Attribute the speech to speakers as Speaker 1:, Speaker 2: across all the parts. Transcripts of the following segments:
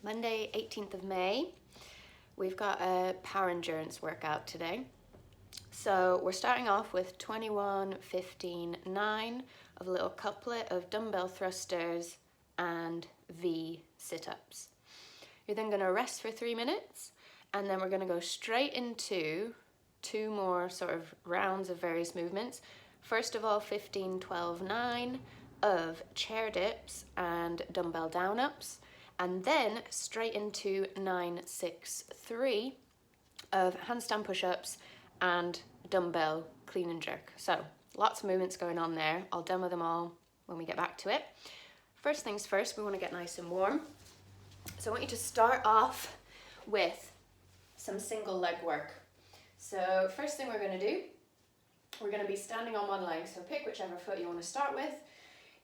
Speaker 1: Monday, 18th of May. We've got a power endurance workout today. So we're starting off with 21, 15, 9 of a little couplet of dumbbell thrusters and V sit-ups. You're then going to rest for 3 minutes, and then we're going to go straight into 2 more sort of rounds of various movements. First of all, 15, 12, 9 of chair dips and dumbbell down-ups, and then straight into 9, 6, 3 of handstand push-ups and dumbbell clean and jerk. So lots of movements going on there. I'll demo them all when we get back to it. First things first, we want to get nice and warm. So I want you to start off with some single leg work. So first thing we're going to do, we're going to be standing on one leg. So pick whichever foot you want to start with.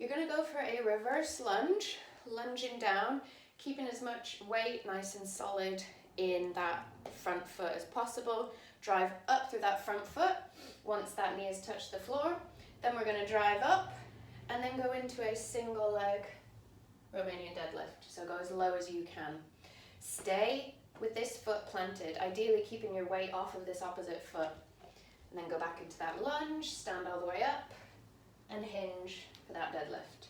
Speaker 1: You're going to go for a reverse lunge, lunging down, keeping as much weight nice and solid in that front foot as possible. Drive up through that front foot once that knee has touched the floor. Then we're going to drive up and then go into a single leg Romanian deadlift. So go as low as you can. Stay with this foot planted, ideally keeping your weight off of this opposite foot. And then go back into that lunge, stand all the way up and hinge for that deadlift.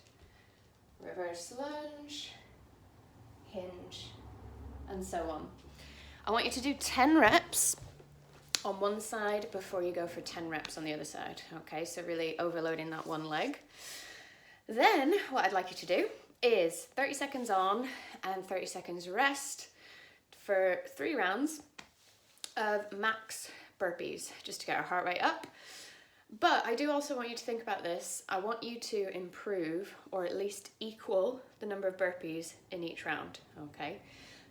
Speaker 1: Reverse lunge, hinge, and so on. I want you to do 10 reps on one side before you go for 10 reps on the other side. Okay, so really overloading that one leg. Then what I'd like you to do is 30 seconds on and 30 seconds rest for 3 rounds of max burpees, just to get our heart rate up. But I do also want you to think about this. I want you to improve or at least equal the number of burpees in each round, okay?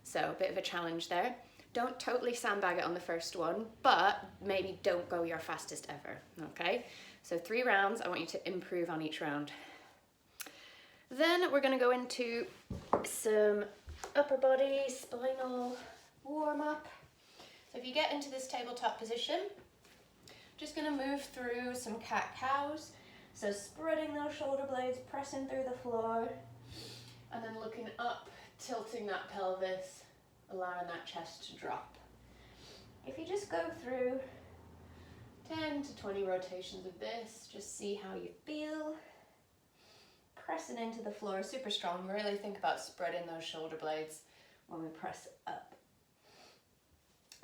Speaker 1: So a bit of a challenge there. Don't totally sandbag it on the first one, but maybe don't go your fastest ever, okay? So 3 rounds, I want you to improve on each round. Then we're gonna go into some upper body spinal warm up. So if you get into this tabletop position, just gonna move through some cat-cows. So spreading those shoulder blades, pressing through the floor, and then looking up, tilting that pelvis, allowing that chest to drop. If you just go through 10 to 20 rotations of this, just see how you feel. Pressing into the floor, super strong. Really think about spreading those shoulder blades when we press up.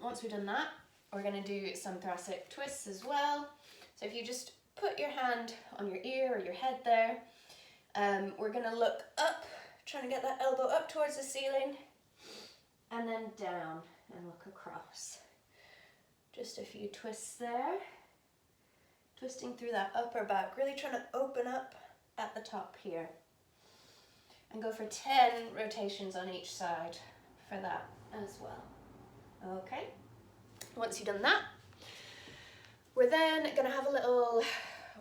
Speaker 1: Once we've done that, we're going to do some thoracic twists as well. So if you just put your hand on your ear or your head there, we're going to look up, trying to get that elbow up towards the ceiling, and then down and look across. Just a few twists there. Twisting through that upper back, really trying to open up at the top here. And go for 10 rotations on each side for that as well. Okay, once you've done that, we're then going to have a little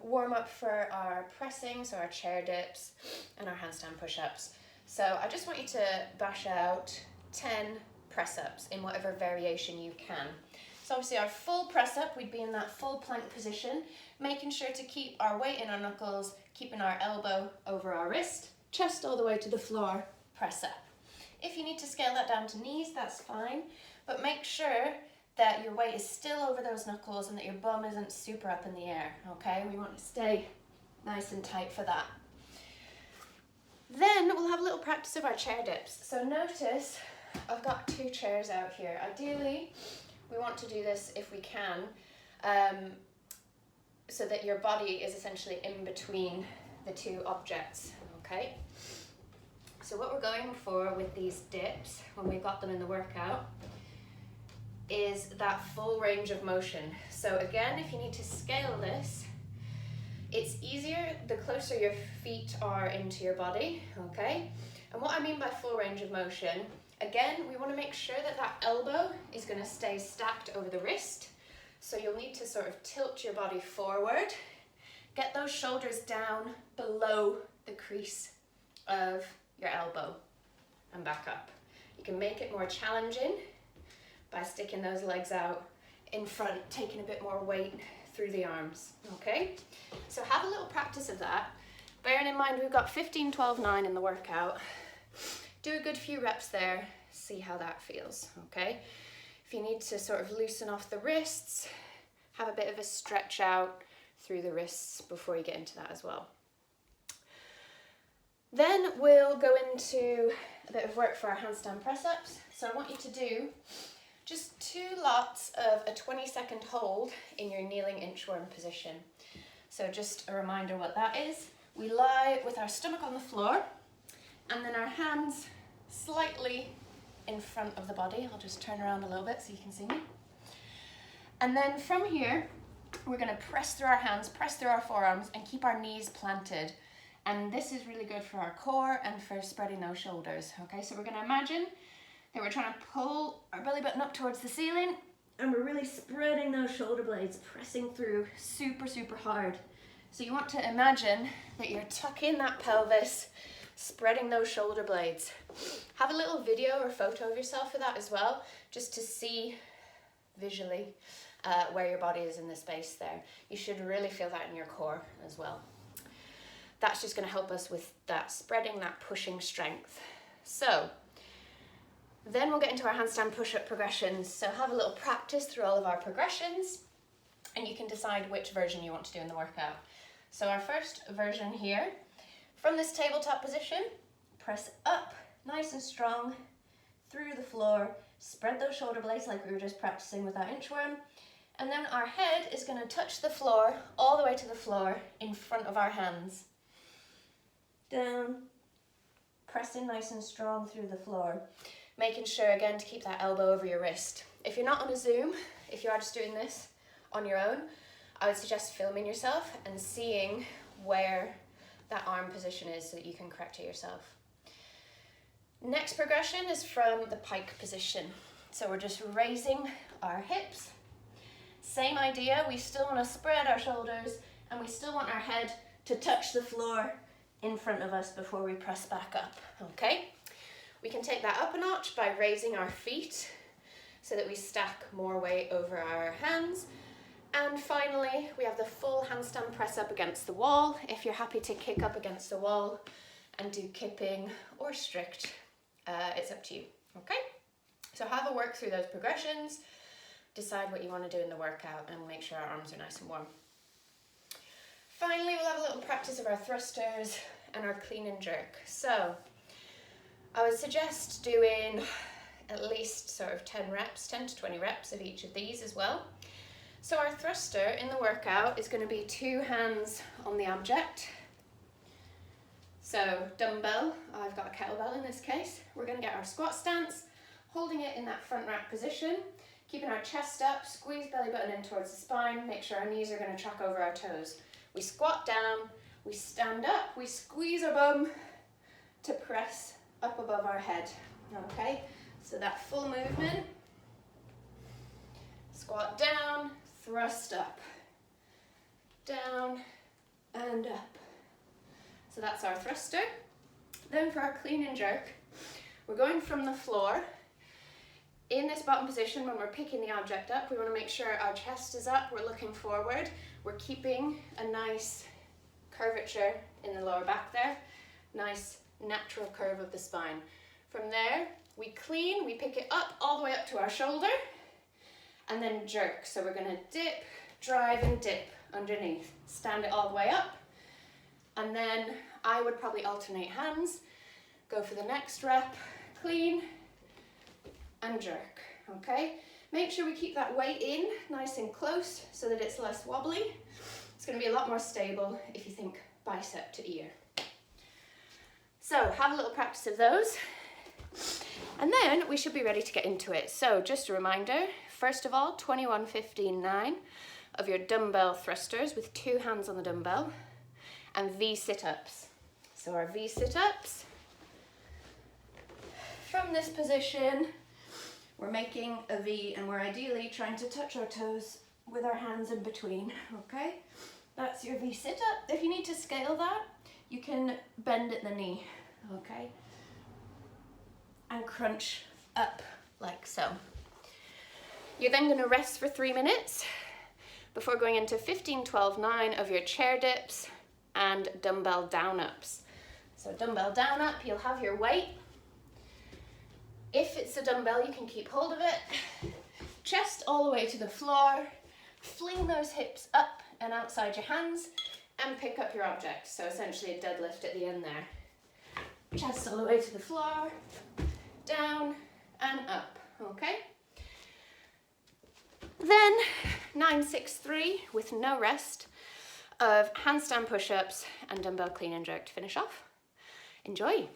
Speaker 1: warm up for our pressing, so our chair dips and our handstand push-ups. So I just want you to bash out 10 press-ups in whatever variation you can. So obviously our full press-up, we'd be in that full plank position, making sure to keep our weight in our knuckles, keeping our elbow over our wrist, chest all the way to the floor, press up. If you need to scale that down to knees, that's fine, but make sure that your weight is still over those knuckles and that your bum isn't super up in the air, okay? We want to stay nice and tight for that. Then we'll have a little practice of our chair dips. So notice I've got 2 chairs out here. Ideally, we want to do this if we can, so that your body is essentially in between the 2 objects, okay? So what we're going for with these dips, when we've got them in the workout, is that full range of motion. So again, if you need to scale this, it's easier the closer your feet are into your body, okay? And what I mean by full range of motion, again, we want to make sure that that elbow is going to stay stacked over the wrist. So you'll need to sort of tilt your body forward, get those shoulders down below the crease of your elbow and back up. You can make it more challenging by sticking those legs out in front, taking a bit more weight through the arms, okay? So have a little practice of that. Bearing in mind we've got 15, 12, 9 in the workout. Do a good few reps there, see how that feels, okay? If you need to sort of loosen off the wrists, have a bit of a stretch out through the wrists before you get into that as well. Then we'll go into a bit of work for our handstand press-ups. So I want you to do just 2 lots of a 20-second hold in your kneeling inchworm position. So just a reminder what that is. We lie with our stomach on the floor and then our hands slightly in front of the body. I'll just turn around a little bit so you can see me. And then from here, we're going to press through our hands, press through our forearms and keep our knees planted. And this is really good for our core and for spreading those shoulders. Okay, so we're going to imagine that we're trying to pull our belly button up towards the ceiling and we're really spreading those shoulder blades, pressing through super, super hard. So you want to imagine that you're tucking that pelvis, spreading those shoulder blades. Have a little video or photo of yourself for that as well, just to see visually where your body is in the space there. You should really feel that in your core as well. That's just going to help us with that spreading, that pushing strength. So then we'll get into our handstand push-up progressions. So have a little practice through all of our progressions and you can decide which version you want to do in the workout. So our first version here, from this tabletop position, press up nice and strong through the floor, spread those shoulder blades like we were just practicing with our inchworm, and then our head is going to touch the floor all the way to the floor in front of our hands. Down, pressing nice and strong through the floor, making sure again to keep that elbow over your wrist. If you're not on a Zoom, if you are just doing this on your own, I would suggest filming yourself and seeing where that arm position is so that you can correct it yourself. Next progression is from the pike position. So we're just raising our hips. Same idea, we still want to spread our shoulders and we still want our head to touch the floor in front of us before we press back up, okay? We can take that up a notch by raising our feet so that we stack more weight over our hands. And finally, we have the full handstand press up against the wall. If you're happy to kick up against the wall and do kipping or strict, it's up to you, okay? So have a work through those progressions, decide what you want to do in the workout and make sure our arms are nice and warm. Finally, we'll have a little practice of our thrusters and our clean and jerk. So I would suggest doing at least sort of 10 to 20 reps of each of these as well. So our thruster in the workout is going to be 2 hands on the object. So dumbbell, I've got a kettlebell in this case. We're going to get our squat stance, holding it in that front rack position, keeping our chest up, squeeze belly button in towards the spine, make sure our knees are going to track over our toes. We squat down, we stand up, we squeeze our bum to press up above our head, okay? So that full movement, squat down, thrust up, down and up. So that's our thruster. Then for our clean and jerk, we're going from the floor. In this bottom position, when we're picking the object up, we want to make sure our chest is up, we're looking forward, we're keeping a nice curvature in the lower back there, nice natural curve of the spine. From there, we clean, we pick it up all the way up to our shoulder, and then jerk. So we're going to dip, drive and dip underneath. Stand it all the way up, and then I would probably alternate hands, go for the next rep, clean, and jerk, okay? Make sure we keep that weight in nice and close so that it's less wobbly. It's going to be a lot more stable if you think bicep to ear. So have a little practice of those and then we should be ready to get into it. So just a reminder, first of all, 21, 15, 9 of your dumbbell thrusters with 2 hands on the dumbbell and V sit-ups. So our V sit-ups, from this position, we're making a V and we're ideally trying to touch our toes with our hands in between, okay? That's your V sit-up. If you need to scale that, you can bend at the knee, okay? And crunch up like so. You're then gonna rest for 3 minutes before going into 15, 12, 9 of your chair dips and dumbbell down ups. So dumbbell down up, you'll have your weight It's a dumbbell, you can keep hold of it. Chest all the way to the floor. Fling those hips up and outside your hands and pick up your object. So essentially a deadlift at the end there. Chest all the way to the floor, down and up, okay? Then 9-6-3 with no rest of handstand push-ups and dumbbell clean and jerk to finish off. Enjoy.